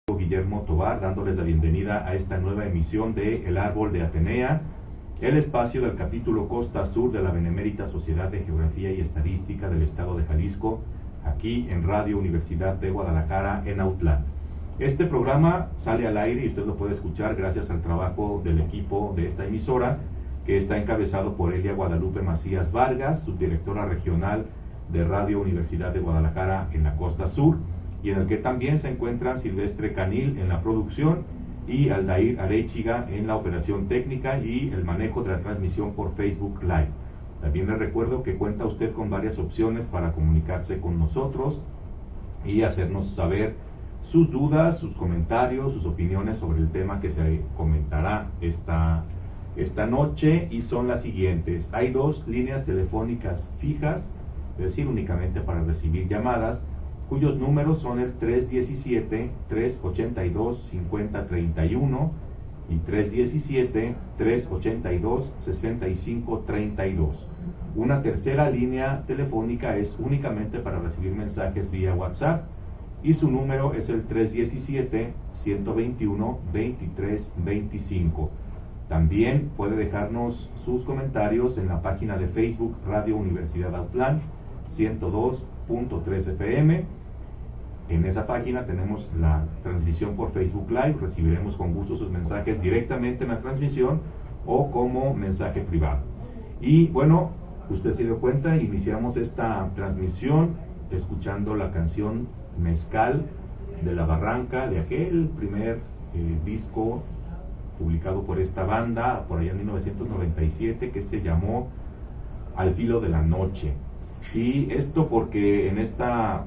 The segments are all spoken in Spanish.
Guillermo Tovar, dándoles la bienvenida a esta nueva emisión de El Árbol de Atenea, el espacio del capítulo Costa Sur de la Benemérita Sociedad de Geografía y Estadística del Estado de Jalisco, aquí en Radio Universidad de Guadalajara, en Autlán. Este programa sale al aire y usted lo puede escuchar gracias al trabajo del equipo de esta emisora, que está encabezado por Elia Guadalupe Macías Vargas, subdirectora regional de Radio Universidad de Guadalajara en la Costa Sur, y en el que también se encuentran Silvestre Canil en la producción y Aldair Arechiga en la operación técnica y el manejo de la transmisión por Facebook Live. También les recuerdo que cuenta usted con varias opciones para comunicarse con nosotros y hacernos saber sus dudas, sus comentarios, sus opiniones sobre el tema que se comentará esta noche, y son las siguientes. Hay dos líneas telefónicas fijas, es decir, únicamente para recibir llamadas, cuyos números son el 317-382-5031 y 317-382-6532. Una tercera línea telefónica es únicamente para recibir mensajes vía WhatsApp y su número es el 317-121-2325. También puede dejarnos sus comentarios en la página de Facebook Radio Universidad Autlán 102.3 FM. En esa página tenemos la transmisión por Facebook Live. Recibiremos con gusto sus mensajes directamente en la transmisión o como mensaje privado. Y bueno, usted se dio cuenta, iniciamos esta transmisión escuchando la canción Mezcal de La Barranca, de aquel primer disco publicado por esta banda por allá en 1997, que se llamó Al Filo de la Noche. Y esto porque en esta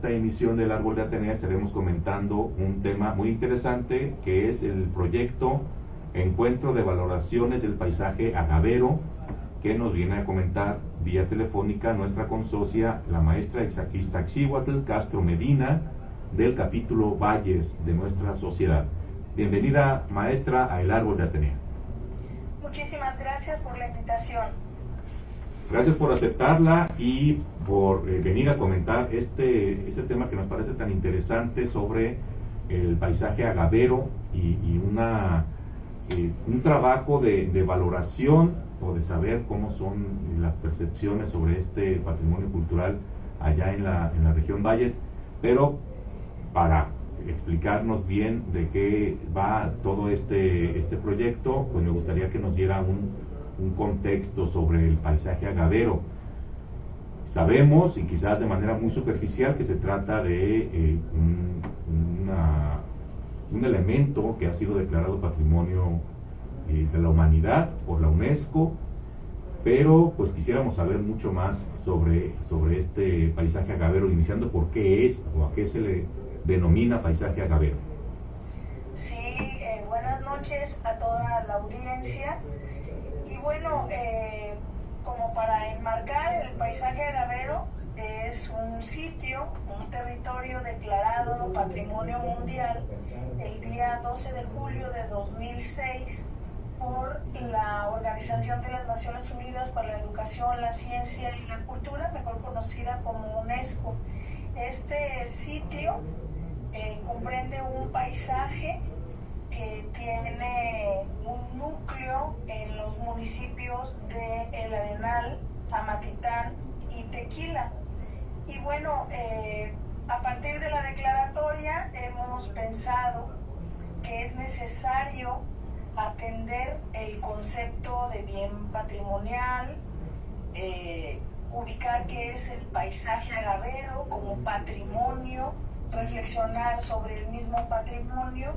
emisión del Árbol de Atenea estaremos comentando un tema muy interesante, que es el proyecto Encuentro de Valoraciones del Paisaje Agavero, que nos viene a comentar vía telefónica nuestra consocia, la maestra Ixtaccíhuatl Castro Medina, del capítulo Valles de nuestra sociedad. Bienvenida, maestra, a El Árbol de Atenea. Muchísimas gracias por la invitación. Gracias por aceptarla y por venir a comentar este tema que nos parece tan interesante sobre el paisaje agavero y un trabajo de valoración o de saber cómo son las percepciones sobre este patrimonio cultural allá en la región Valles. Pero para explicarnos bien de qué va todo este proyecto, pues me gustaría que nos diera un contexto sobre el paisaje agavero. Sabemos, y quizás de manera muy superficial, que se trata de un elemento que ha sido declarado Patrimonio de la Humanidad por la UNESCO, pero pues quisiéramos saber mucho más sobre este paisaje agavero, iniciando por qué es o a qué se le denomina paisaje agavero. Sí, buenas noches a toda la audiencia. Y bueno, como para enmarcar, el paisaje agavero es un sitio, un territorio declarado Patrimonio Mundial el día 12 de julio de 2006 por la Organización de las Naciones Unidas para la Educación, la Ciencia y la Cultura, mejor conocida como UNESCO. Este sitio comprende un paisaje que tiene un núcleo en los municipios de El Arenal, Amatitán y Tequila. Y bueno, a partir de la declaratoria hemos pensado que es necesario atender el concepto de bien patrimonial, ubicar qué es el paisaje agavero como patrimonio, reflexionar sobre el mismo patrimonio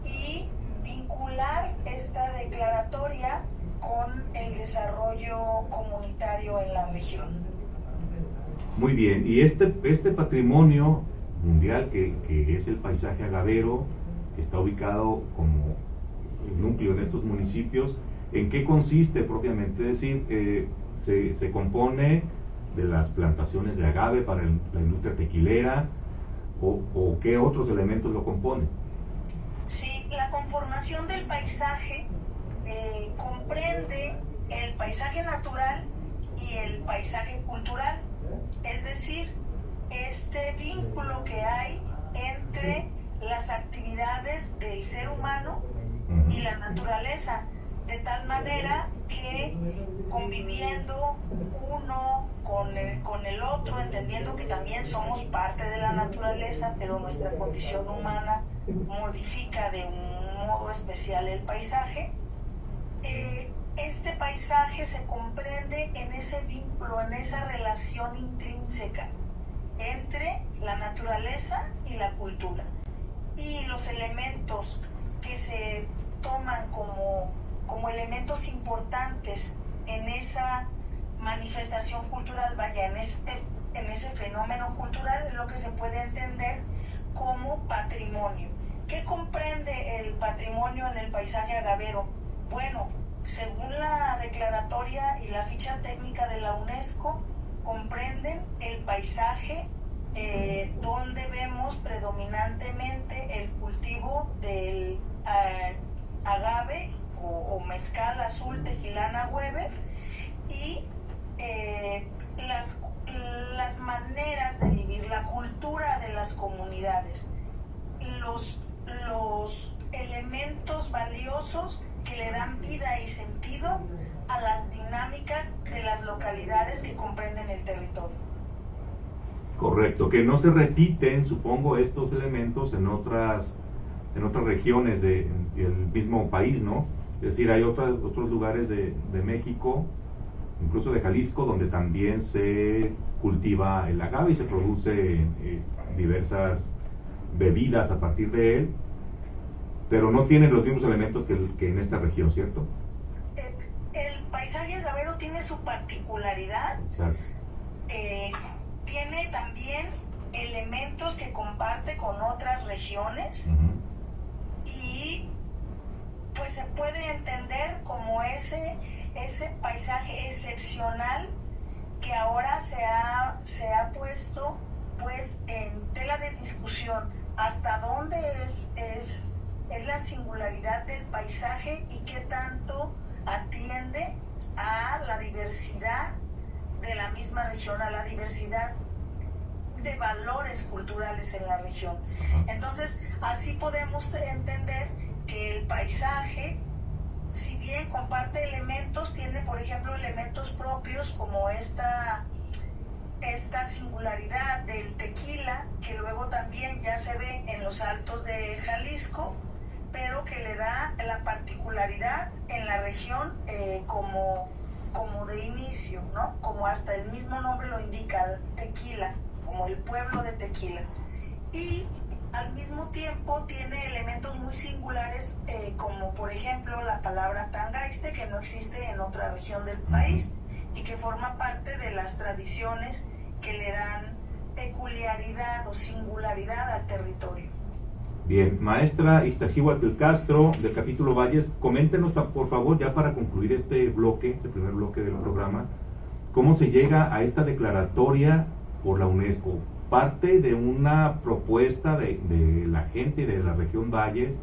y vincular esta declaratoria con el desarrollo comunitario en la región. Muy bien, y este patrimonio mundial que es el paisaje agavero, que está ubicado como el núcleo en estos municipios, ¿en qué consiste propiamente? Es decir, se compone de las plantaciones de agave para la industria tequilera, o qué otros elementos lo componen. Sí, la conformación del paisaje comprende el paisaje natural y el paisaje cultural, es decir, este vínculo que hay entre las actividades del ser humano y la naturaleza, de tal manera que conviviendo uno con el otro, entendiendo que también somos parte de la naturaleza, pero nuestra condición humana modifica de un modo especial el paisaje. Este paisaje se comprende en ese vínculo, en esa relación intrínseca entre la naturaleza y la cultura. Y los elementos que se toman como elementos importantes en esa manifestación cultural, vaya, en ese fenómeno cultural, es lo que se puede entender como patrimonio. ¿Qué comprende el patrimonio en el paisaje agavero? Bueno, según la declaratoria y la ficha técnica de la UNESCO, comprenden el paisaje donde vemos predominantemente el cultivo del agave o mezcal azul Tequilana Weber y las maneras de vivir, la cultura de las comunidades, los elementos valiosos que le dan vida y sentido a las dinámicas de las localidades que comprenden el territorio. Correcto, que no se repiten, supongo, estos elementos en otras regiones del mismo país, ¿no? Es decir, hay otros lugares de México, incluso de Jalisco, donde también se cultiva el agave y se produce diversas bebidas a partir de él, pero no tienen los mismos elementos que en esta región, ¿cierto? El paisaje agavero tiene su particularidad. Tiene también elementos que comparte con otras regiones y pues se puede entender como ese paisaje excepcional que ahora se ha puesto pues en tela de discusión hasta dónde es la singularidad del paisaje y qué tanto atiende a la diversidad de la misma región, a la diversidad de valores culturales en la región. Entonces, así podemos entender que el paisaje, si bien comparte elementos, tiene, por ejemplo, elementos propios como esta singularidad del tequila, que luego también ya se ve en los altos de Jalisco, pero que le da la particularidad en la región como de inicio, ¿no? Como hasta el mismo nombre lo indica, Tequila, como el pueblo de Tequila. Y al mismo tiempo tiene elementos muy singulares, como por ejemplo la palabra tangaiste, que no existe en otra región del país y que forma parte de las tradiciones que le dan peculiaridad o singularidad al territorio. Bien, maestra Iztaccíhuatl Castro, del capítulo Valles, coméntenos por favor, ya para concluir este primer bloque del programa, cómo se llega a esta declaratoria por la UNESCO. ¿Parte de una propuesta de la gente de la región Valles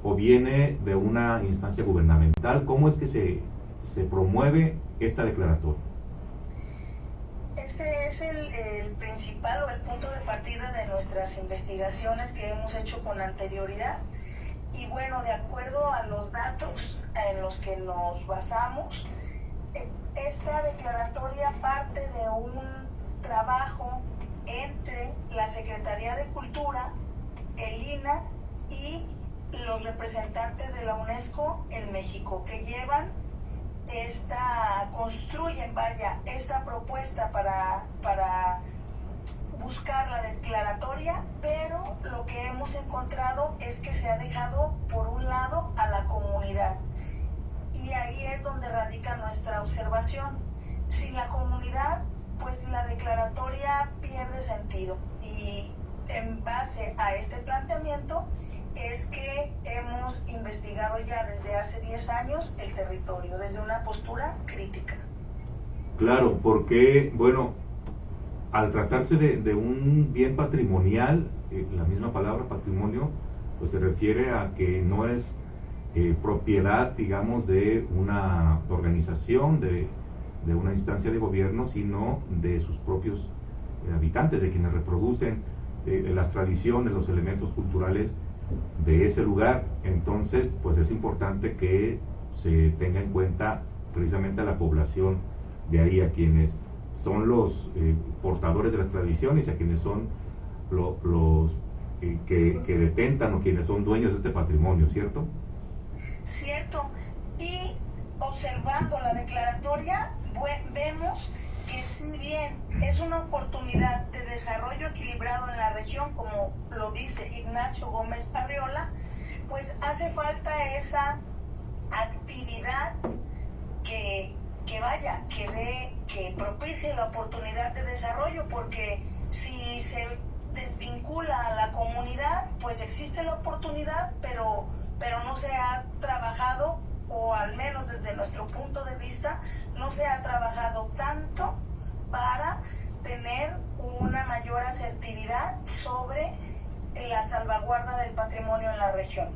o viene de una instancia gubernamental? ¿Cómo es que se promueve esta declaratoria? Ese es el principal o el punto de partida de nuestras investigaciones que hemos hecho con anterioridad. Y bueno, de acuerdo a los datos en los que nos basamos, esta declaratoria parte de un trabajo entre la Secretaría de Cultura, el INAH y los representantes de la UNESCO en México, que construyen esta propuesta para buscar la declaratoria, pero lo que hemos encontrado es que se ha dejado por un lado a la comunidad. Y ahí es donde radica nuestra observación. Sin la comunidad, pues la declaratoria pierde sentido. Y en base a este planteamiento es que hemos investigado ya desde hace 10 años el territorio, desde una postura crítica. Claro, porque, bueno, al tratarse de un bien patrimonial, la misma palabra patrimonio, pues se refiere a que no es propiedad, digamos, de una organización, de una instancia de gobierno, sino de sus propios habitantes, de quienes reproducen las tradiciones, los elementos culturales de ese lugar. Entonces, pues es importante que se tenga en cuenta precisamente a la población de ahí, a quienes son los portadores de las tradiciones y a quienes son los que detentan o quienes son dueños de este patrimonio, ¿cierto? Cierto. Y observando la declaratoria, vemos que si bien es una oportunidad de desarrollo equilibrado en la región, como lo dice Ignacio Gómez Arriola, pues hace falta esa actividad que, que propicie la oportunidad de desarrollo, porque si se desvincula a la comunidad, pues existe la oportunidad, pero no se ha trabajado, o al menos desde nuestro punto de vista, no se ha trabajado tanto para tener una mayor asertividad sobre la salvaguarda del patrimonio en la región.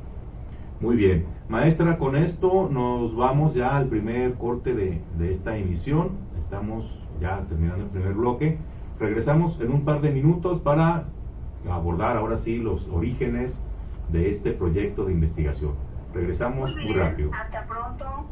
Muy bien, maestra, con esto nos vamos ya al primer corte de esta emisión. Estamos ya terminando el primer bloque. Regresamos en un par de minutos para abordar ahora sí los orígenes de este proyecto de investigación. Regresamos muy rápido. Hasta pronto.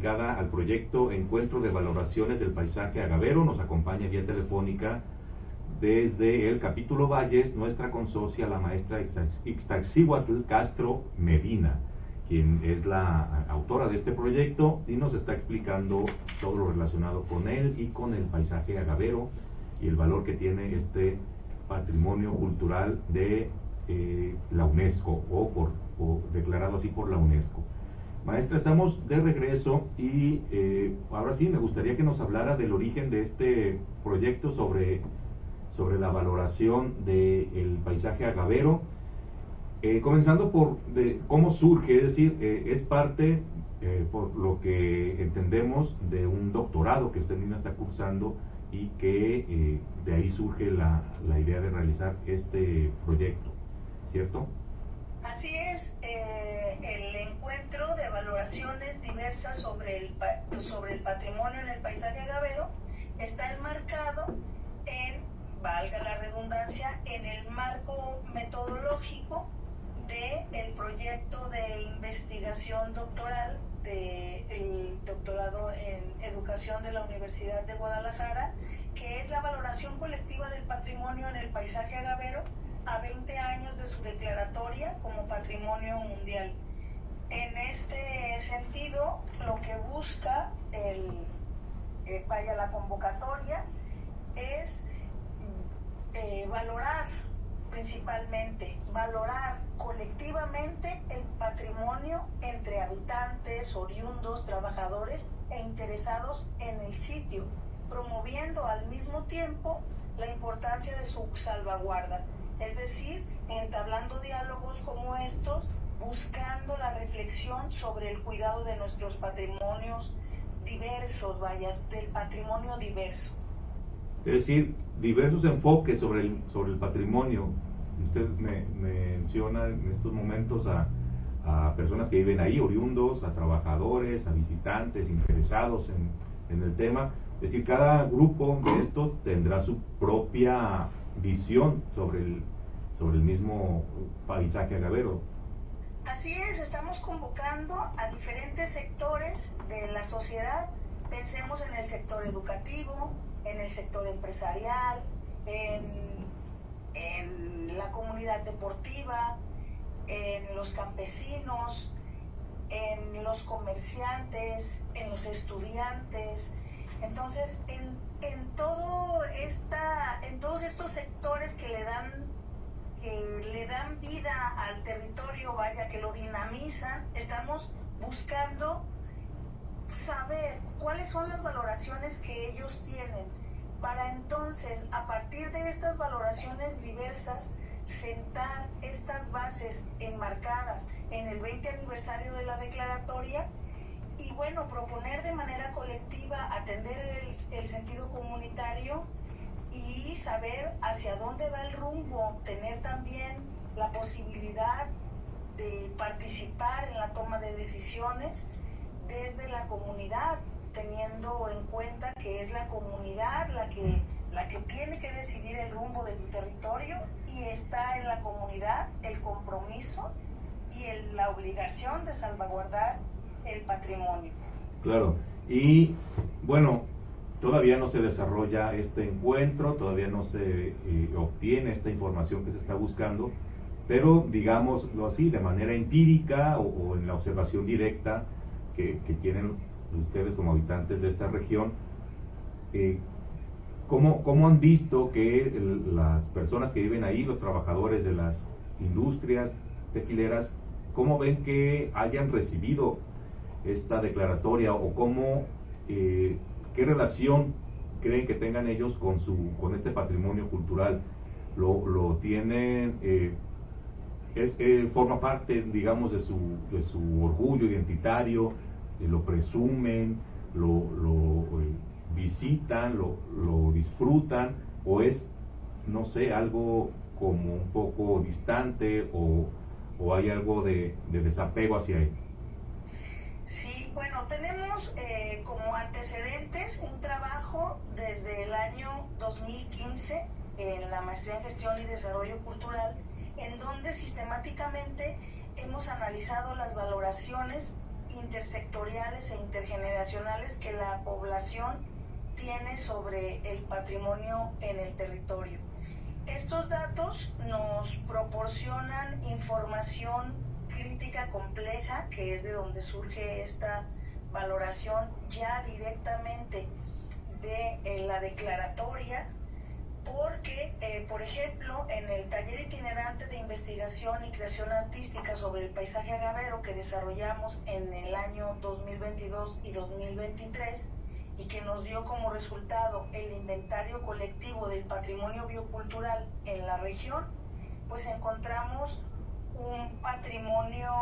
dedicada al proyecto Encuentro de Valoraciones del Paisaje Agavero. Nos acompaña vía telefónica desde el capítulo Valles nuestra consocia, la maestra Ixtaccíhuatl Castro Medina, quien es la autora de este proyecto y nos está explicando todo lo relacionado con él y con el paisaje agavero y el valor que tiene este patrimonio cultural de la UNESCO o declarado así por la UNESCO. Maestra, estamos de regreso y ahora sí me gustaría que nos hablara del origen de este proyecto sobre la valoración del paisaje agavero, comenzando por cómo surge, es decir, es parte, por lo que entendemos, de un doctorado que usted misma está cursando y que de ahí surge la idea de realizar este proyecto, ¿cierto? Así es, el encuentro de valoraciones diversas sobre el patrimonio en el paisaje agavero está enmarcado en, valga la redundancia, en el marco metodológico del proyecto de investigación doctoral del doctorado en educación de la Universidad de Guadalajara, que es la valoración colectiva del patrimonio en el paisaje agavero a 20 años de su declaratoria como patrimonio mundial. En este sentido, lo que busca la convocatoria es valorar colectivamente el patrimonio entre habitantes, oriundos, trabajadores e interesados en el sitio, promoviendo al mismo tiempo la importancia de su salvaguarda, es decir, entablando diálogos como estos, buscando la reflexión sobre el cuidado de nuestros patrimonios diversos, del patrimonio diverso. Es decir, diversos enfoques sobre el patrimonio. Usted me menciona en estos momentos a personas que viven ahí, oriundos, a trabajadores, a visitantes, interesados en el tema. Es decir, cada grupo de estos tendrá su propia visión sobre el mismo paisaje agavero. Así es, estamos convocando a diferentes sectores de la sociedad. Pensemos en el sector educativo, en el sector empresarial, en la comunidad deportiva, en los campesinos, en los comerciantes, en los estudiantes. Entonces, en todos estos sectores que le dan vida al territorio, que lo dinamizan, estamos buscando saber cuáles son las valoraciones que ellos tienen, para entonces, a partir de estas valoraciones diversas, sentar estas bases enmarcadas en el 20 aniversario de la declaratoria y, bueno, proponer de manera colectiva, atender el sentido comunitario y saber hacia dónde va el rumbo, tener también la posibilidad de participar en la toma de decisiones desde la comunidad, teniendo en cuenta que es la comunidad la que tiene que decidir el rumbo de tu territorio, y está en la comunidad el compromiso y la obligación de salvaguardar el patrimonio. Claro, y bueno, todavía no se desarrolla este encuentro, todavía no se obtiene esta información que se está buscando, pero digámoslo así, de manera empírica o en la observación directa que tienen ustedes como habitantes de esta región, ¿cómo han visto que las personas que viven ahí, los trabajadores de las industrias tequileras, cómo ven que hayan recibido esta declaratoria o qué relación creen que tengan ellos con este patrimonio cultural? ¿Lo tienen, forma parte, digamos, de su orgullo identitario, lo presumen, lo visitan, lo disfrutan, o es, no sé, algo como un poco distante, o hay algo de desapego hacia él? Sí, bueno, tenemos como antecedentes un trabajo desde el año 2015 en la maestría en gestión y desarrollo cultural, en donde sistemáticamente hemos analizado las valoraciones intersectoriales e intergeneracionales que la población tiene sobre el patrimonio en el territorio. Estos datos nos proporcionan información crítica compleja, que es de donde surge esta valoración ya directamente de la declaratoria, porque, por ejemplo, en el taller itinerante de investigación y creación artística sobre el paisaje agavero que desarrollamos en el año 2022 y 2023, y que nos dio como resultado el inventario colectivo del patrimonio biocultural en la región, pues encontramos un patrimonio,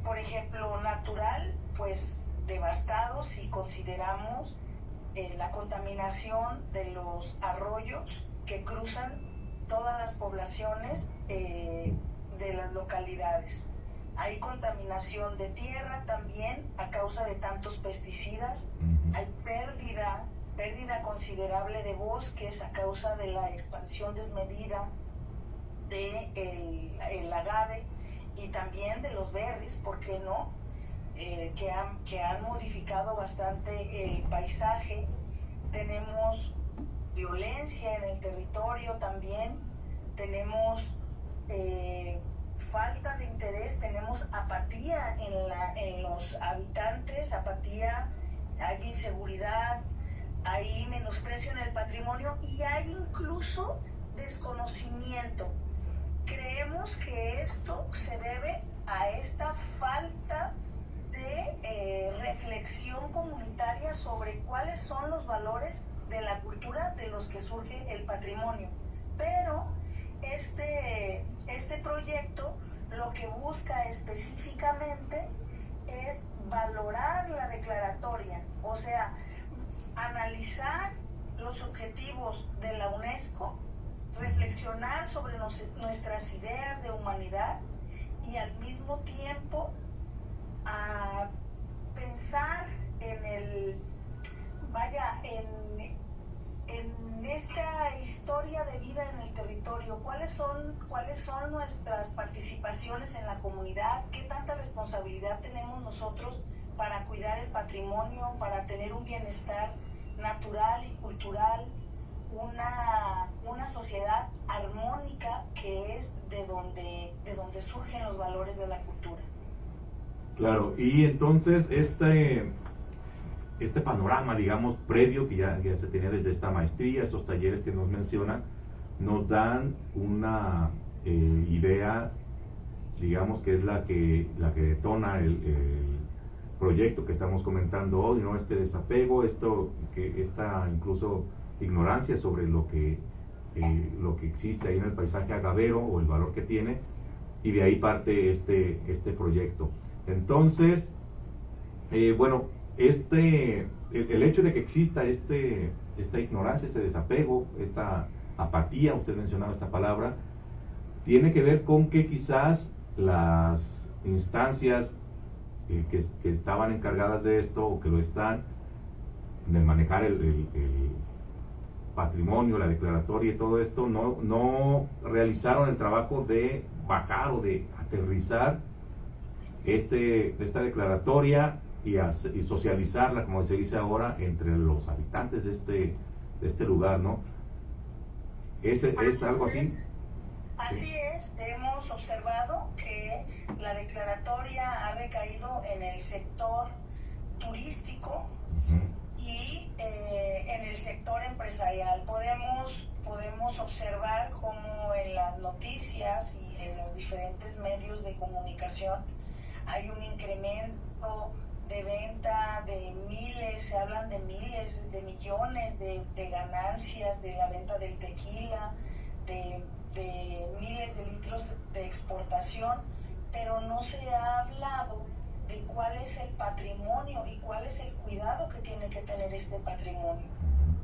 por ejemplo, natural, pues devastado si consideramos la contaminación de los arroyos que cruzan todas las poblaciones de las localidades. Hay contaminación de tierra también a causa de tantos pesticidas. Hay pérdida considerable de bosques a causa de la expansión desmedida del agave y también de los berries, ¿por qué no? Que han modificado bastante el paisaje. Tenemos violencia en el territorio también, tenemos falta de interés, tenemos apatía en los habitantes, apatía, hay inseguridad, hay menosprecio en el patrimonio y hay incluso desconocimiento. Creemos que esto se debe a esta falta de reflexión comunitaria sobre cuáles son los valores de la cultura de los que surge el patrimonio. Pero este proyecto lo que busca específicamente es valorar la declaratoria, o sea, analizar los objetivos de la UNESCO, reflexionar sobre nuestras ideas de humanidad y al mismo tiempo a pensar en esta historia de vida en el territorio, cuáles son nuestras participaciones en la comunidad, qué tanta responsabilidad tenemos nosotros para cuidar el patrimonio, para tener un bienestar natural y cultural, una sociedad armónica que es de donde surgen los valores de la cultura. Claro, y entonces este panorama, digamos, previo que ya se tenía desde esta maestría, estos talleres que nos mencionan, nos dan una idea, digamos, que es la que detona el proyecto que estamos comentando hoy, ¿no? Este desapego, esta incluso ignorancia sobre lo que existe ahí en el paisaje agavero o el valor que tiene, y de ahí parte este proyecto. Entonces, bueno, el hecho de que exista esta ignorancia, este desapego, esta apatía, usted mencionaba esta palabra, tiene que ver con que quizás las instancias que estaban encargadas de esto o que lo están, de manejar el patrimonio, la declaratoria y todo esto, no realizaron el trabajo de bajar o de aterrizar esta declaratoria y socializarla, como se dice ahora, entre los habitantes de este lugar, ¿no? ¿Es algo así? Así es, hemos observado que la declaratoria ha recaído en el sector turístico y en el sector empresarial. Podemos observar cómo en las noticias y en los diferentes medios de comunicación hay un incremento de venta de miles, se hablan de miles, de millones de ganancias de la venta del tequila, de miles de litros de exportación, pero no se ha hablado de cuál es el patrimonio y cuál es el cuidado que tiene que tener este patrimonio.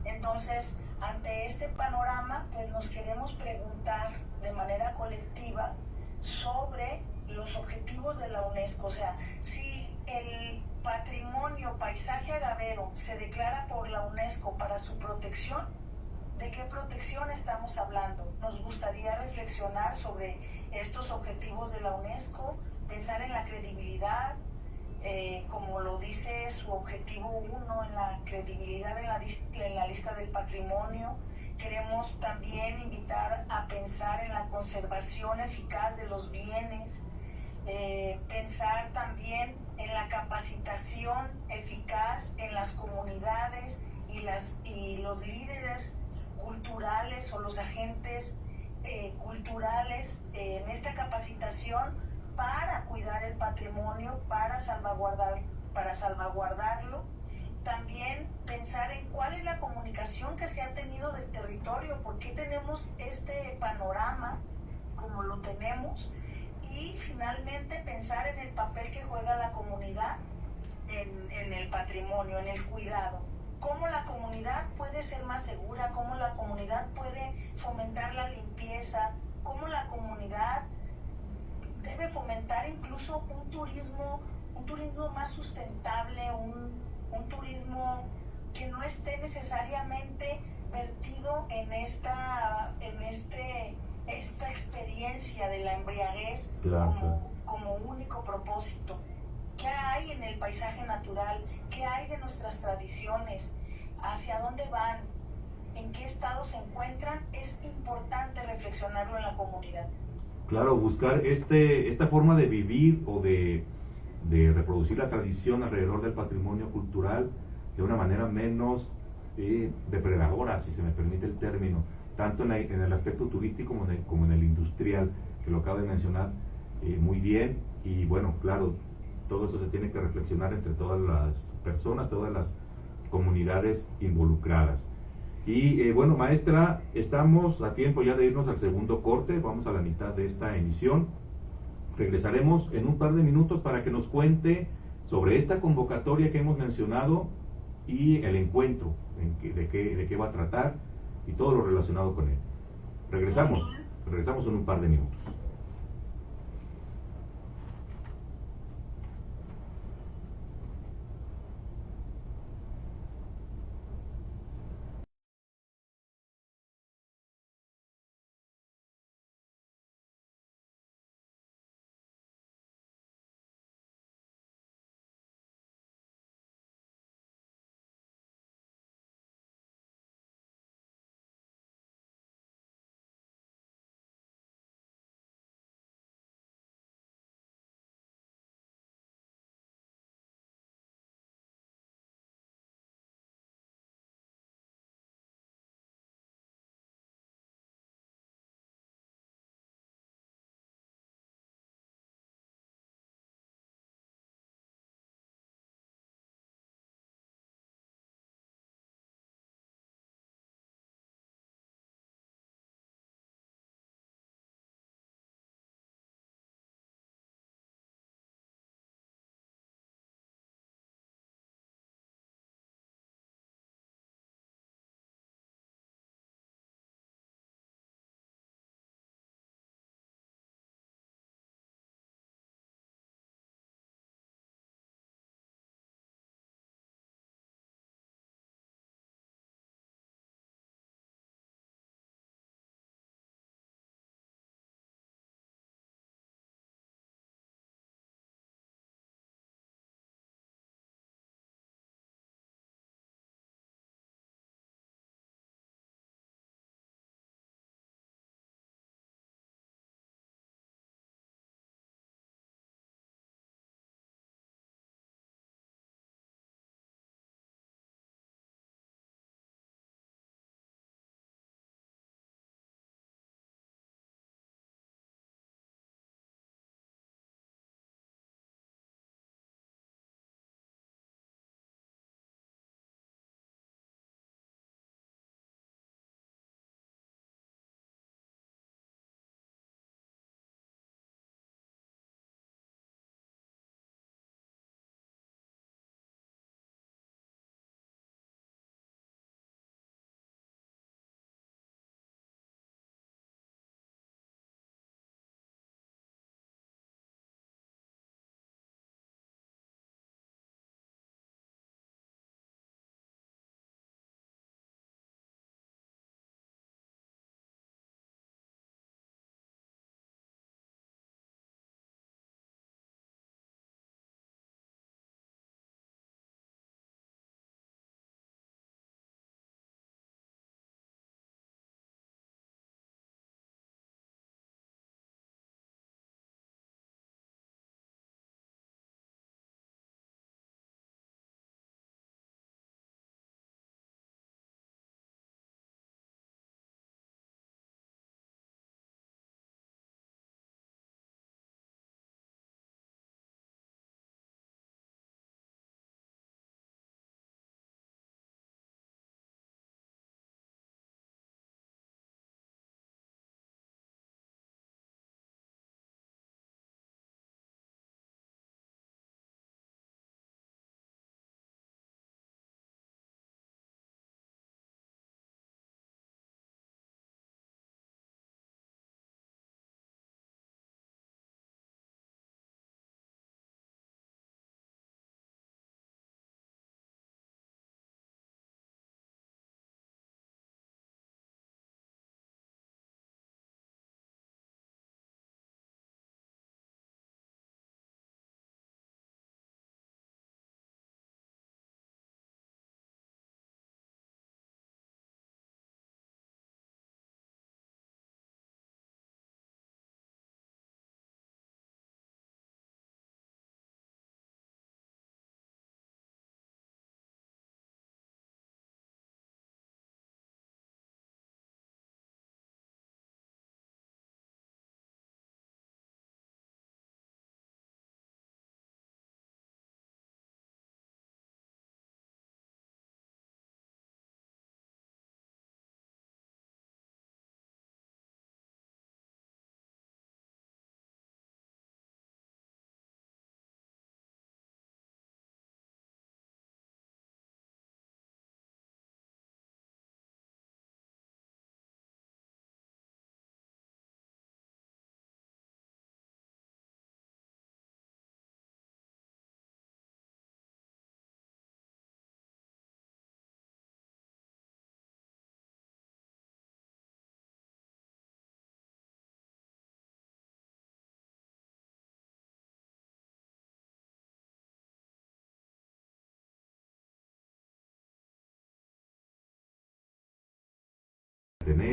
Entonces, ante este panorama, pues nos queremos preguntar de manera colectiva sobre los objetivos de la UNESCO. O sea, si el patrimonio paisaje agavero se declara por la UNESCO para su protección, ¿De qué protección estamos hablando? Nos gustaría reflexionar sobre estos objetivos de la UNESCO, pensar en la credibilidad, como lo dice su objetivo 1, en la credibilidad en la lista del patrimonio. Queremos también invitar a pensar en la conservación eficaz de los bienes, pensar también en la capacitación eficaz en las comunidades y los líderes culturales o los agentes culturales en esta capacitación para cuidar el patrimonio, para salvaguardarlo. También pensar en cuál es la comunicación que se ha tenido del territorio, por qué tenemos este panorama como lo tenemos, y finalmente pensar en el papel que juega la comunidad en el patrimonio, en el cuidado. Cómo la comunidad puede ser más segura, cómo la comunidad puede fomentar la limpieza, cómo la comunidad debe fomentar incluso un turismo más sustentable, un turismo que no esté necesariamente vertido en esta experiencia de la embriaguez como único propósito. ¿Qué hay en el paisaje natural? ¿Qué hay de nuestras tradiciones? ¿Hacia dónde van? ¿En qué estado se encuentran? Es importante reflexionarlo en la comunidad. Claro, buscar esta forma de vivir o de reproducir la tradición alrededor del patrimonio cultural de una manera menos depredadora, si se me permite el término, tanto en el aspecto turístico como en el industrial, que lo acabo de mencionar muy bien. Y bueno, claro, todo eso se tiene que reflexionar entre todas las personas, todas las comunidades involucradas. Y bueno, maestra, estamos a tiempo ya de irnos al segundo corte, vamos a la mitad de esta emisión. Regresaremos en un par de minutos para que nos cuente sobre esta convocatoria que hemos mencionado y el encuentro, de qué va a tratar y todo lo relacionado con él. Regresamos en un par de minutos.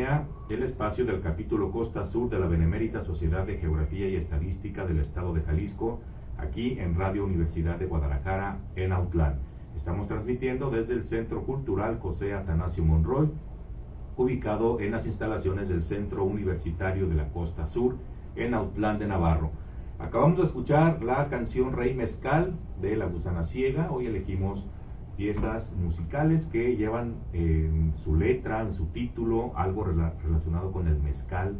Atenea, el espacio del capítulo Costa Sur de la Benemérita Sociedad de Geografía y Estadística del Estado de Jalisco, aquí en Radio Universidad de Guadalajara, en Autlán. Estamos transmitiendo desde el Centro Cultural José Atanasio Monroy, ubicado en las instalaciones del Centro Universitario de la Costa Sur, en Autlán de Navarro. Acabamos de escuchar la canción Rey Mezcal de La Gusana Ciega. Hoy elegimos piezas musicales que llevan en su letra, en su título, algo relacionado con el mezcal.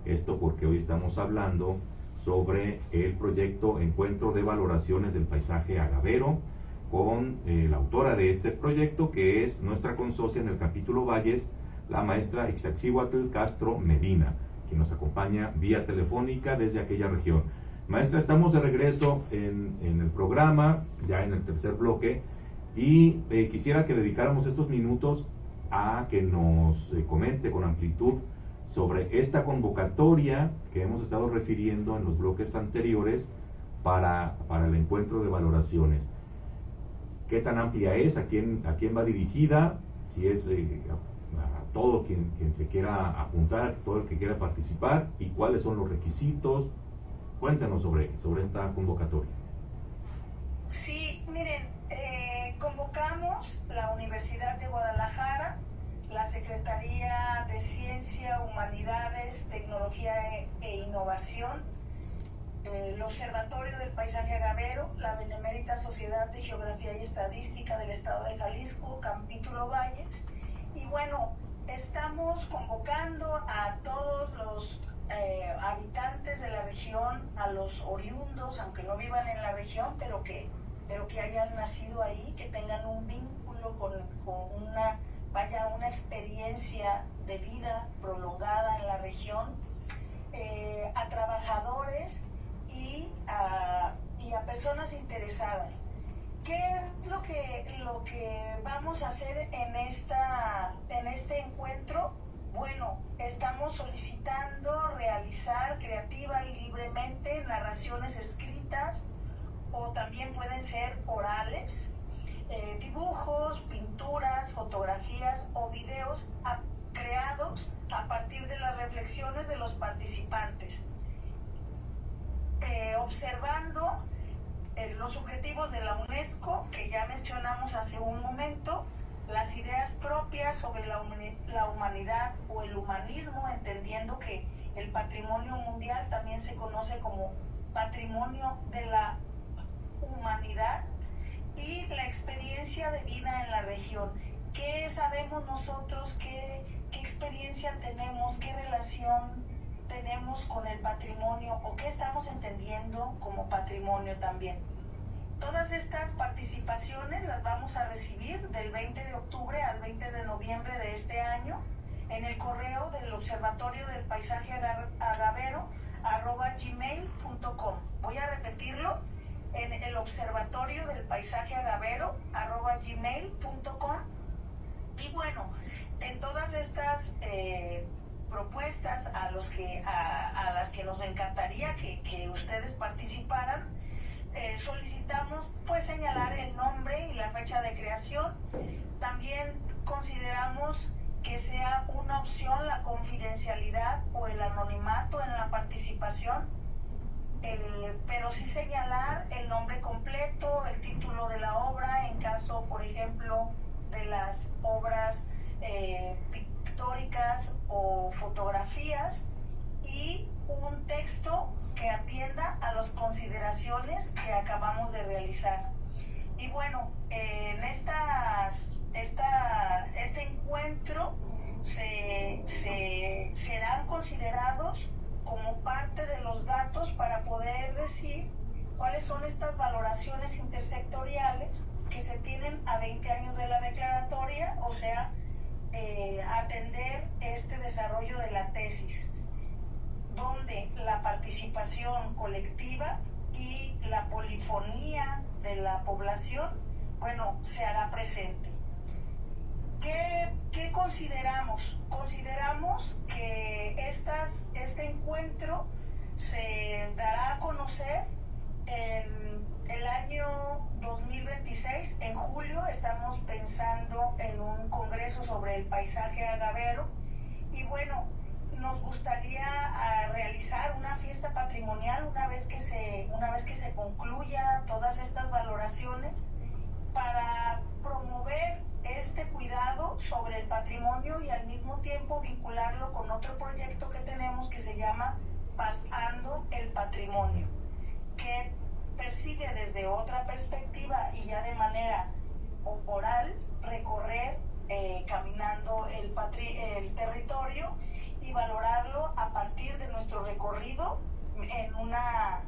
Esto porque hoy estamos hablando sobre el proyecto Encuentro de Valoraciones del Paisaje Agavero, con la autora de este proyecto, que es nuestra consocia en el capítulo Valles, la maestra Ixtaccíhuatl Castro Medina, quien nos acompaña vía telefónica desde aquella región. Maestra, estamos de regreso en el programa, ya en el tercer bloque, y quisiera que dedicáramos estos minutos a que nos comente con amplitud sobre esta convocatoria que hemos estado refiriendo en los bloques anteriores para el encuentro de valoraciones. ¿Qué tan amplia es? ¿A quién va dirigida? Si es a todo quien se quiera apuntar, todo el que quiera participar, y cuáles son los requisitos. Cuéntanos sobre esta convocatoria. Sí, miren, convocamos la Universidad de Guadalajara, la Secretaría de Ciencia, Humanidades, Tecnología e Innovación, el Observatorio del Paisaje Agavero, la Benemérita Sociedad de Geografía y Estadística del Estado de Jalisco, capítulo Valles, y bueno, estamos convocando a todos los habitantes de la región, a los oriundos, aunque no vivan en la región, pero que hayan nacido ahí, que tengan un vínculo con una experiencia de vida prolongada en la región, a trabajadores y a personas interesadas. ¿Qué es lo que vamos a hacer en este encuentro? Bueno, estamos solicitando realizar creativa y libremente narraciones escritas, o también pueden ser orales, dibujos, pinturas, fotografías o videos creados a partir de las reflexiones de los participantes, observando los objetivos de la UNESCO, que ya mencionamos hace un momento, las ideas propias sobre la humanidad o el humanismo, entendiendo que el patrimonio mundial también se conoce como patrimonio de la humanidad, y la experiencia de vida en la región. ¿Qué sabemos nosotros? ¿Qué experiencia tenemos? ¿Qué relación tenemos con el patrimonio? ¿O qué estamos entendiendo como patrimonio también? Todas estas participaciones las vamos a recibir del 20 de octubre al 20 de noviembre de este año en el correo del Observatorio del Paisaje Agavero @gmail.com. Voy a repetirlo: en el Observatorio del Paisaje Agavero @gmail.com. Y bueno, en todas estas propuestas a las que nos encantaría que ustedes participaran, solicitamos pues señalar el nombre y la fecha de creación. También consideramos que sea una opción la confidencialidad o el anonimato en la participación, pero sí señalar el nombre completo, el título de la obra, en caso, por ejemplo, de las obras pictóricas o fotografías, y un texto que atienda a las consideraciones que acabamos de realizar. Y bueno, en este encuentro serán considerados como parte de los datos para poder decir cuáles son estas valoraciones intersectoriales que se tienen a 20 años de la declaratoria, o sea, atender este desarrollo de la tesis, donde la participación colectiva y la polifonía de la población, bueno, se hará presente. ¿Qué consideramos? Consideramos que este encuentro se dará a conocer en el año 2026, en julio. Estamos pensando en un congreso sobre el paisaje agavero, Y bueno, nos gustaría realizar una fiesta patrimonial una vez que se concluya todas estas valoraciones para promover este cuidado sobre el patrimonio y al mismo tiempo vincularlo con otro proyecto que tenemos que se llama Pasando el Patrimonio, que persigue desde otra perspectiva y ya de manera oral recorrer caminando el territorio y valorarlo a partir de nuestro recorrido en una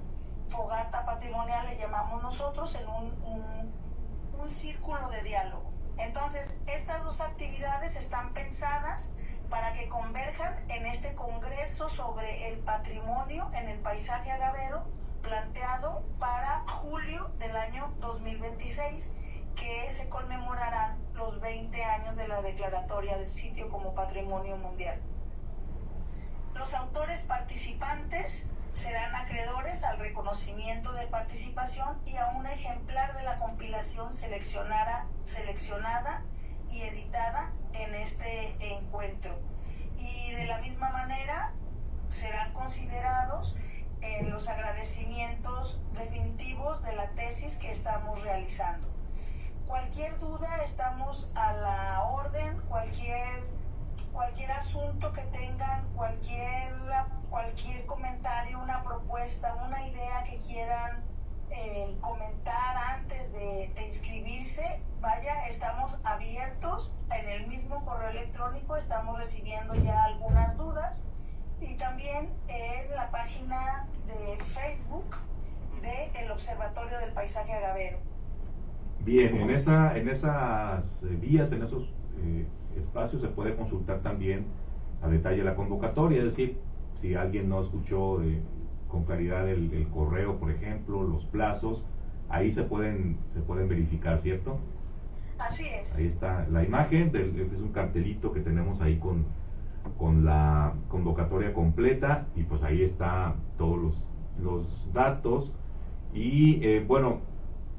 fogata patrimonial, le llamamos nosotros, en un círculo de diálogo. Entonces, estas dos actividades están pensadas para que converjan en este congreso sobre el patrimonio en el paisaje agavero, planteado para julio del año 2026, que se conmemorarán los 20 años de la declaratoria del sitio como Patrimonio Mundial. Los autores participantes serán acreedores al reconocimiento de participación y a un ejemplar de la compilación seleccionada y editada en este encuentro. Y de la misma manera serán considerados en los agradecimientos definitivos de la tesis que estamos realizando. Cualquier duda, estamos a la orden, cualquier asunto que tengan, cualquier comentario, una propuesta, una idea que quieran comentar antes de inscribirse, vaya, estamos abiertos. En el mismo correo electrónico estamos recibiendo ya algunas dudas, y también en la página de Facebook del Observatorio del Paisaje Agavero. Bien, en esas vías, en esos espacios se puede consultar también a detalle la convocatoria, es decir, si alguien no escuchó con claridad el correo, por ejemplo, los plazos, ahí se pueden verificar, ¿cierto? Así es. Ahí está la imagen, es un cartelito que tenemos ahí con la convocatoria completa, y pues ahí está todos los datos. Y bueno,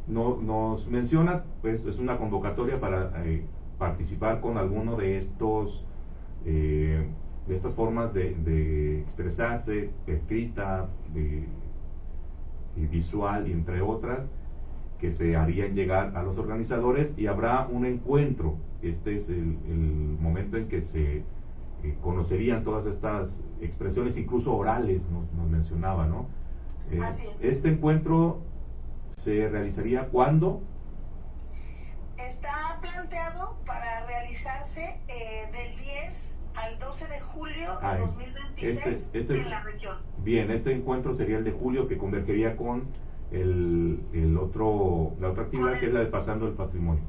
nos menciona, pues es una convocatoria para participar con alguno de estas formas de expresarse, escrita, visual, y entre otras, que se harían llegar a los organizadores, y habrá un encuentro. Este es el momento en que se conocerían todas estas expresiones, incluso orales, nos mencionaba, ¿no? Así es. Este encuentro se realizaría ¿cuándo? Está planteado para realizarse del 10 al 12 de julio de 2026 en la región. Bien, este encuentro sería el de julio, que convergería con la otra actividad, que es la de Pasando el Patrimonio.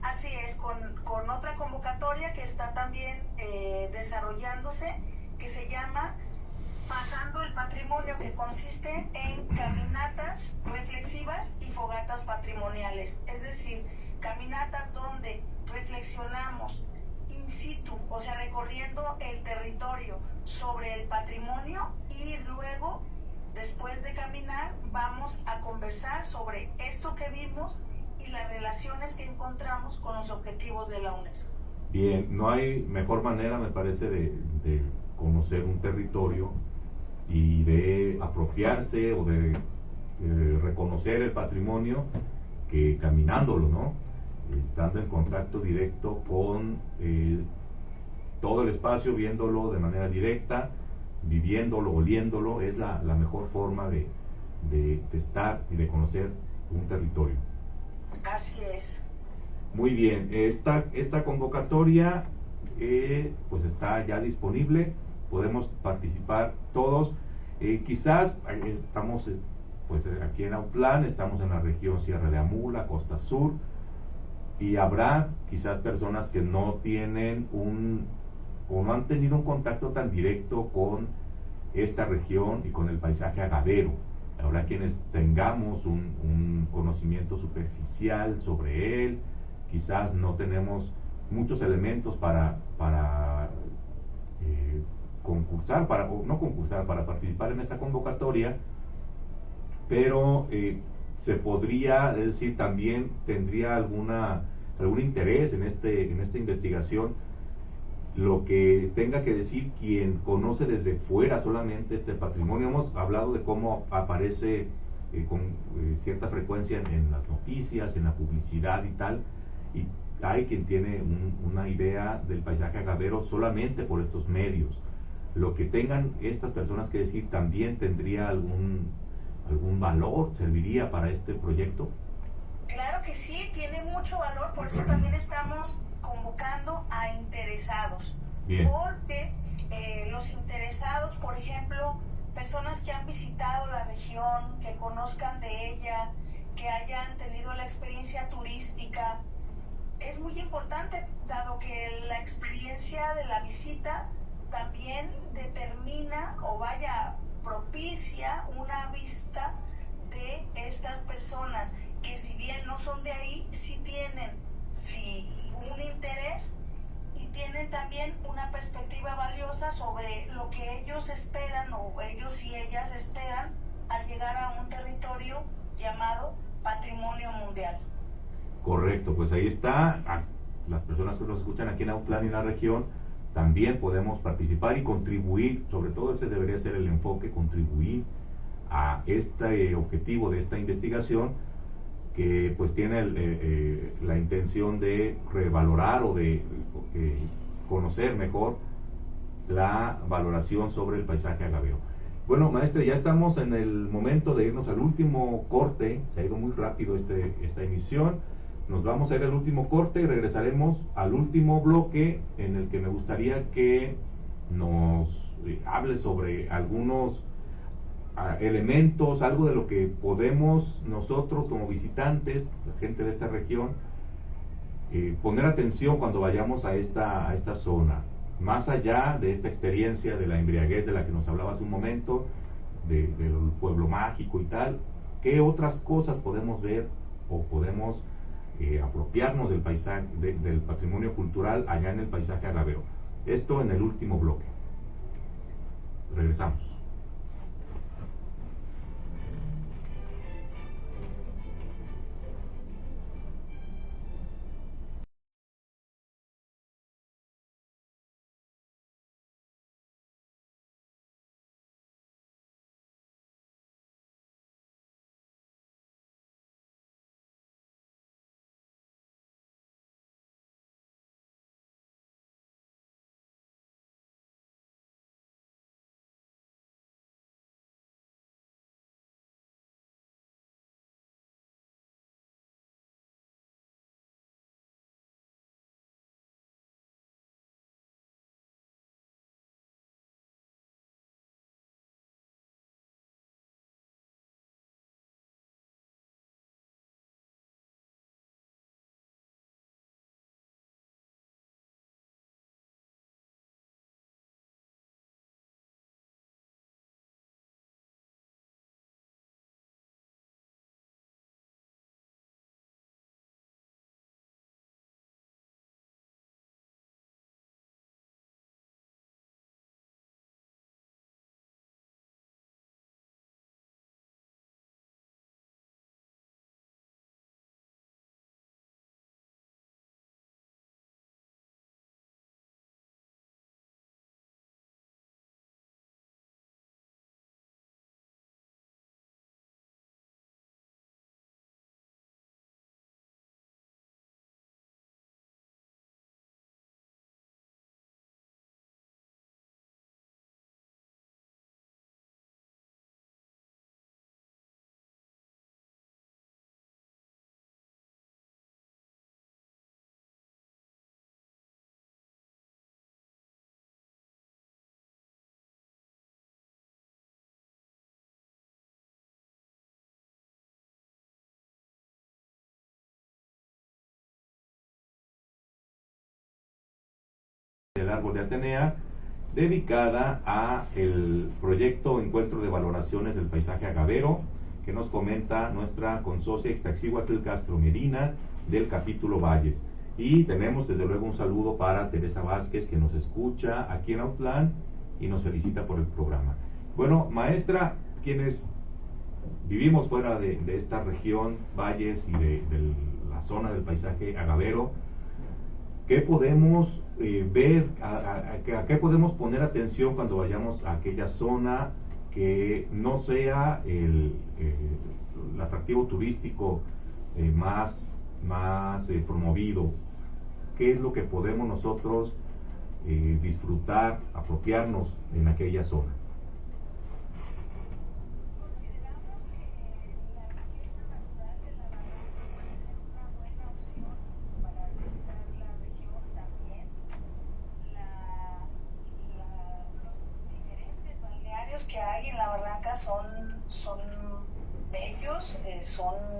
Así es, con otra convocatoria que está también desarrollándose, que se llama Pasando el Patrimonio, que consiste en caminatas reflexivas y fogatas patrimoniales. Es decir, caminatas donde reflexionamos in situ, o sea, recorriendo el territorio sobre el patrimonio, y luego, después de caminar, vamos a conversar sobre esto que vimos y las relaciones que encontramos con los objetivos de la UNESCO. Bien, no hay mejor manera, me parece, de conocer un territorio y de apropiarse o de reconocer el patrimonio que caminándolo, ¿no? Estando en contacto directo con todo el espacio, viéndolo de manera directa, viviéndolo, oliéndolo, es la mejor forma de estar y de conocer un territorio. Así es. Muy bien, esta convocatoria pues está ya disponible, podemos participar todos. Quizás estamos pues aquí en Autlán, estamos en la región Sierra de Amula, Costa Sur, y habrá quizás personas que no tienen o no han tenido un contacto tan directo con esta región y con el paisaje agavero. Habrá quienes tengamos un conocimiento superficial sobre él, quizás no tenemos muchos elementos para concursar, para participar en esta convocatoria, pero se podría, es decir, también tendría algún interés en esta investigación, lo que tenga que decir quien conoce desde fuera solamente este patrimonio. Hemos hablado de cómo aparece con cierta frecuencia en las noticias, en la publicidad y tal, y hay quien tiene una idea del paisaje agavero solamente por estos medios. Lo que tengan estas personas que decir también tendría algún valor, serviría para este proyecto. Claro que sí, tiene mucho valor, por eso también estamos convocando a interesados. Bien. Porque los interesados, por ejemplo, personas que han visitado la región, que conozcan de ella, que hayan tenido la experiencia turística, es muy importante, dado que la experiencia de la visita también determina o vaya, propicia una vista de estas personas que, si bien no son de ahí, sí tienen un interés y tienen también una perspectiva valiosa sobre lo que ellos esperan, o ellos y ellas esperan, al llegar a un territorio llamado Patrimonio Mundial. Correcto, pues ahí está. Las personas que nos escuchan aquí en Autlán y en la región también podemos participar y contribuir. Sobre todo ese debería ser el enfoque, contribuir a este objetivo de esta investigación, que pues tiene la intención de revalorar o de conocer mejor la valoración sobre el paisaje agavero. Bueno, maestra, ya estamos en el momento de irnos al último corte. Se ha ido muy rápido esta emisión. Nos vamos a ir al último corte y regresaremos al último bloque, en el que me gustaría que nos hable sobre algunos elementos, algo de lo que podemos nosotros como visitantes, la gente de esta región, poner atención cuando vayamos a esta zona. Más allá de esta experiencia de la embriaguez de la que nos hablaba hace un momento, del pueblo mágico y tal, ¿qué otras cosas podemos ver o podemos apropiarnos del paisaje, del patrimonio cultural allá en el paisaje agavero? Esto en el último bloque. Regresamos. El árbol de Atenea, dedicada a el proyecto Encuentro de Valoraciones del Paisaje Agavero, que nos comenta nuestra consocia Ixtaccíhuatl Castro Medina, del capítulo Valles. Y tenemos desde luego un saludo para Teresa Vázquez, que nos escucha aquí en Autlán y nos felicita por el programa. Bueno, maestra, quienes vivimos fuera de esta región, Valles, y de la zona del paisaje agavero, ¿qué podemos ver a qué podemos poner atención cuando vayamos a aquella zona que no sea el atractivo turístico más promovido. ¿Qué es lo que podemos nosotros disfrutar, apropiarnos en aquella zona? Consideramos que la riqueza natural de la barranca puede ser una buena opción para visitar la región también. Los diferentes balnearios que hay en la barranca son bellos,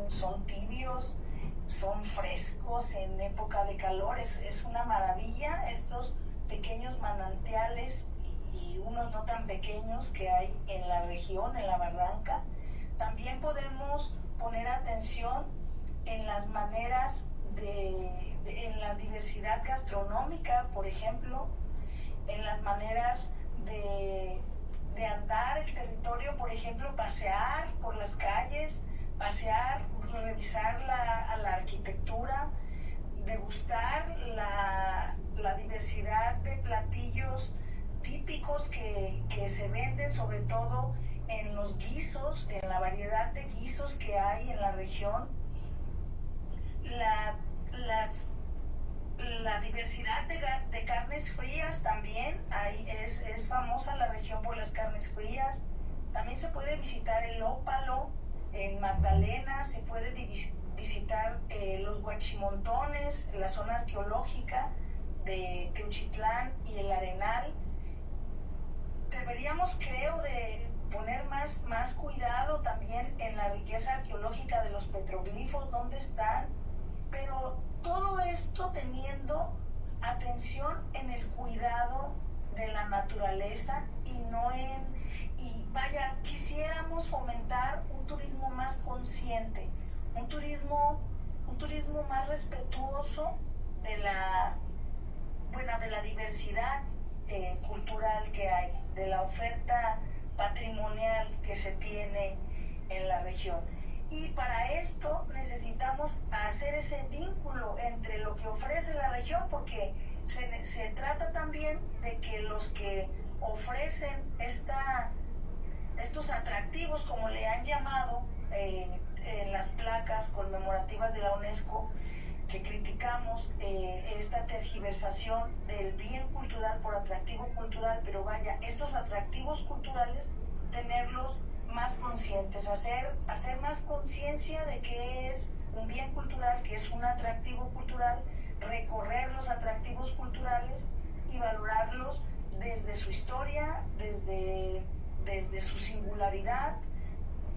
son tibios, son frescos en época de calor. Es una maravilla estos pequeños manantiales y unos no tan pequeños que hay en la región, en la barranca. También podemos poner atención en las maneras en la diversidad gastronómica, por ejemplo, en las maneras de andar el territorio, por ejemplo, pasear por las calles, pasear, revisar la arquitectura, degustar la diversidad de platillos típicos que se venden, sobre todo en los guisos, en la variedad de guisos que hay en la región. La diversidad de carnes frías también, es famosa la región por las carnes frías. También se puede visitar el Ópalo en Magdalena, se puede visitar los Huachimontones, la zona arqueológica de Teuchitlán y el Arenal. Deberíamos, creo, de poner más cuidado también en la riqueza arqueológica de los petroglifos, dónde están, pero todo esto teniendo atención en el cuidado de la naturaleza y vaya, quisiéramos fomentar un turismo más consciente, un turismo más respetuoso de la diversidad cultural que hay, de la oferta patrimonial que se tiene en la región. Y para esto necesitamos hacer ese vínculo entre lo que ofrece la región, porque se trata también de que los que ofrecen estos atractivos, como le han llamado en las placas conmemorativas de la UNESCO, que criticamos esta tergiversación del bien cultural por atractivo cultural, pero vaya, estos atractivos culturales, tenerlos más conscientes, hacer más conciencia de qué es un bien cultural, qué es un atractivo cultural, recorrer los atractivos culturales y valorarlos desde su historia, desde su singularidad,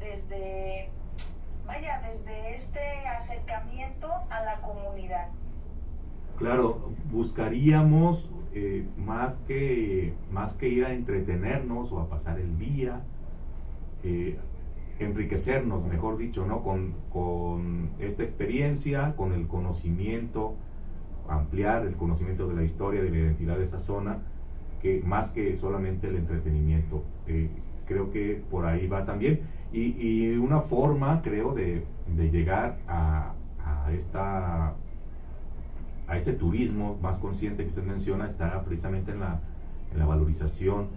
desde este acercamiento a la comunidad. Claro, buscaríamos más que ir a entretenernos o a pasar el día, enriquecernos, mejor dicho, ¿no? Con esta experiencia, con el conocimiento, ampliar el conocimiento de la historia, de la identidad de esa zona, que más que solamente el entretenimiento. Creo que por ahí va también. Y una forma, creo, de llegar a este turismo más consciente que usted menciona está precisamente en la valorización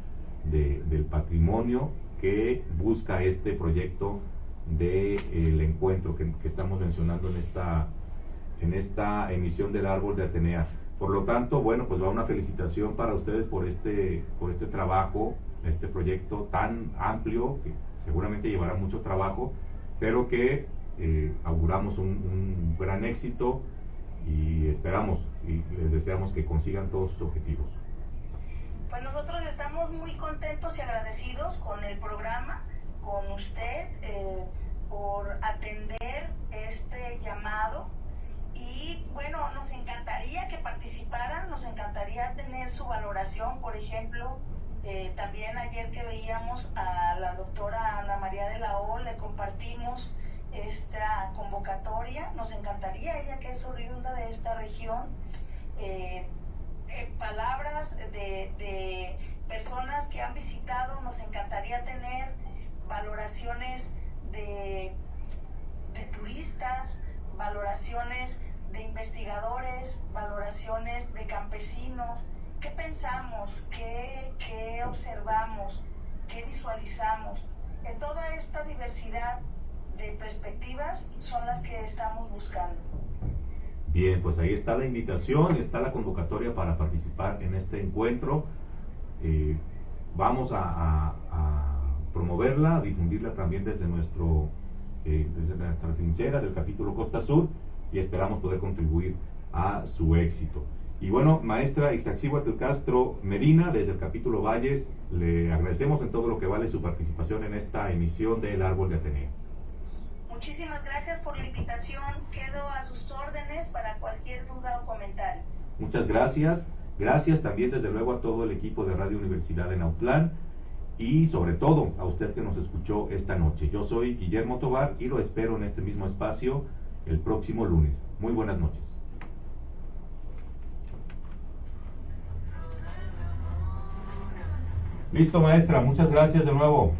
del patrimonio que busca este proyecto del encuentro que estamos mencionando en esta emisión del Árbol de Atenea. Por lo tanto, bueno, pues va una felicitación para ustedes por este trabajo, este proyecto tan amplio que seguramente llevará mucho trabajo, pero que auguramos un gran éxito y esperamos y les deseamos que consigan todos sus objetivos. Pues nosotros estamos muy contentos y agradecidos con el programa, con usted, por atender este llamado. Y bueno, nos encantaría que participaran, nos encantaría tener su valoración. Por ejemplo, también ayer que veíamos a la doctora Ana María de la O, le compartimos esta convocatoria. Nos encantaría, ella que es oriunda de esta región, palabras de personas que han visitado. Nos encantaría tener valoraciones de turistas, valoraciones de investigadores, valoraciones de campesinos, qué pensamos, qué observamos, qué visualizamos. En toda esta diversidad de perspectivas son las que estamos buscando. Bien, pues ahí está la invitación, está la convocatoria para participar en este encuentro. Vamos a promoverla, a difundirla también desde nuestra trinchera del capítulo Costa Sur, y esperamos poder contribuir a su éxito. Y bueno, maestra Ixtaccíhuatl Castro Medina, desde el capítulo Valles, le agradecemos en todo lo que vale su participación en esta emisión de El Árbol de Atenea. Muchísimas gracias por la invitación, quedo a sus órdenes para cualquier duda o comentario. Muchas gracias. Gracias también desde luego a todo el equipo de Radio Universidad de Nautlán y sobre todo a usted que nos escuchó esta noche. Yo soy Guillermo Tovar y lo espero en este mismo espacio el próximo lunes. Muy buenas noches. Listo, maestra, muchas gracias de nuevo.